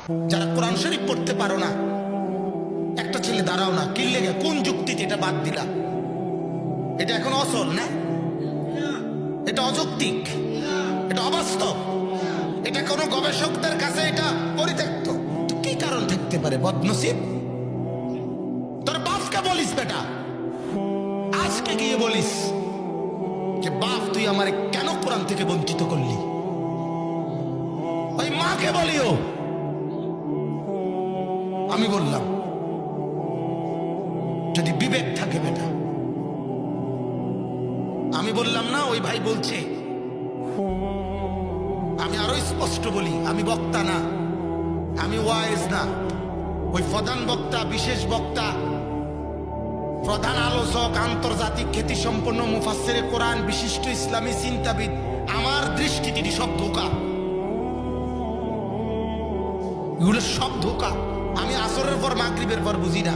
যারা কোরআন শরীফ পড়তে পারো না, একটা ছেলে দাঁড়াও না, কি লেগে, কোন যুক্তিতে এটা বাদ দিলা? এটা এখন অসল না, এটা অযৌক্তিক, এটা অবাস্তব, এটা কোনো গবেষকদের কাছে এটা পরিত্যক্ত। তো কি কারণ থাকতে পারে? বদনসিব। তোর বাপকে বলিস বেটা, আজকে গিয়ে বলিস যে বাপ তুই আমারে কেন কোরআন থেকে বঞ্চিত করলি। ওই মাকে বলিও। আমি বললাম যদি বিবেক থাকে বেটা। আমি বললাম না, ওই ভাই বলছে। আমি আরো স্পষ্ট বলি, আমি বক্তা না, আমি ওয়াইজ না। ওই প্রধান বক্তা, বিশেষ বক্তা, প্রধান আলোচক, আন্তর্জাতিক খ্যাতি সম্পন্ন মুফাসসিরে কোরআন, বিশিষ্ট ইসলামী চিন্তাবিদ, আমার দৃষ্টিতে সব ধোঁকা, এগুলো সব ধোঁকা। আমি আসরের পর মাগরিবের পর বুঝি না,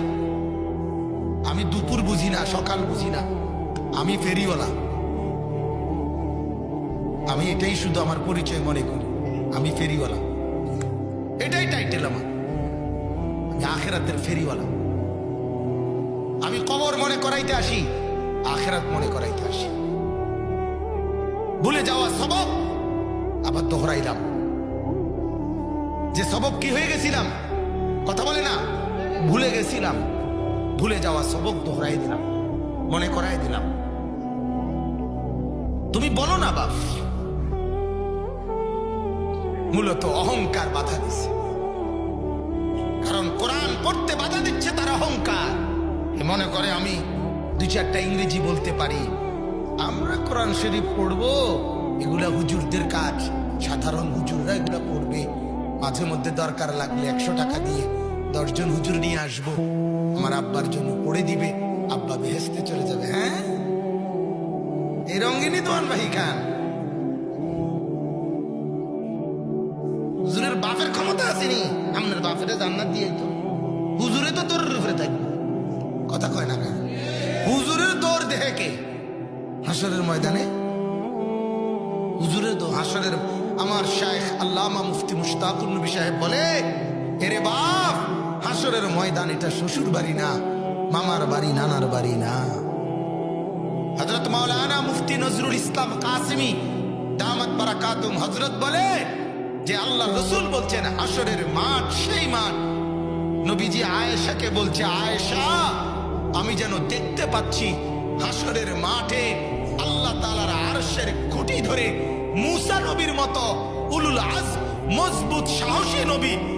আমি দুপুর বুঝি না, সকাল বুঝি না, আমি ফেরিওয়ালা। আমি এটাই শুধু আমার পরিচয় মনে করি, আমি ফেরিওয়ালা, এটাই টাইটেল আমার। আমি আখেরাতের ফেরিওয়ালা। আমি কবর মনে করাইতে আসি, আখেরাত মনে করাইতে আসি। ভুলে যাওয়া সবক আবার দোহরাইলাম। যে সবক কি হয়ে গেছিলাম, কথা বলে না, ভুলে গেছিলাম, ভুলে যাওয়া সবক দোহরাই দিলাম, মনে করাই দিলাম। তুমি বলো না বাপ, মূলত অহংকার বাধা দিছে। কারণ কোরআন পড়তে বাধা দিচ্ছে তার অহংকার। মনে করে আমি দুই চারটা ইংরেজি বলতে পারি, আমরা কোরআন শরীফ পড়বো, এগুলা হুজুরদের কাজ, সাধারণ হুজুররা এগুলা পড়বে। মাঝে মধ্যে দরকার লাগলে 100 টাকা দিয়ে 10 জন হুজুর নিয়ে আসবো, আমার আব্বার জন্য পড়ে দিবে, আব্বা বেহেশতে চলে যাবে। হ্যাঁ, এই রঙ্গিনী দোয়ান ভাই খান। হুজুরের বাপের ক্ষমতা আসেনি, আপনার বাপের জান্নাত দিয়ে তো, হুজুরে তো তোর উপরে থাকবে। কথা কয় না কেন? হুজুরের দৌড় দেখে কে হাসরের ময়দানে? হুজুরের দৌড় হাসরের। আমার শাইখ আল্লামা মুফতি মুশতাকুর নবী সাহেব বলে, এরে বাপ, হাসরের ময়দান এটা শ্বশুর বাড়ি না, মামার বাড়ি, নানার বাড়ি না। হযরত মাওলানা মুফতি নজরুল ইসলাম কাসিমি দামাত বারাকাতুম হযরত বলে যে আল্লাহ রাসূল বলছেন হাসরের মাঠ সেই মাঠ। নবীজি আয়েশাকে বলছে, আয়েশা, আমি যেন দেখতে পাচ্ছি হাসরের মাঠে আল্লাহ তাআলার আরশের খুঁটি ধরে মুসা নবীর মতো উলুল আজম মজবুত সাহসী নবী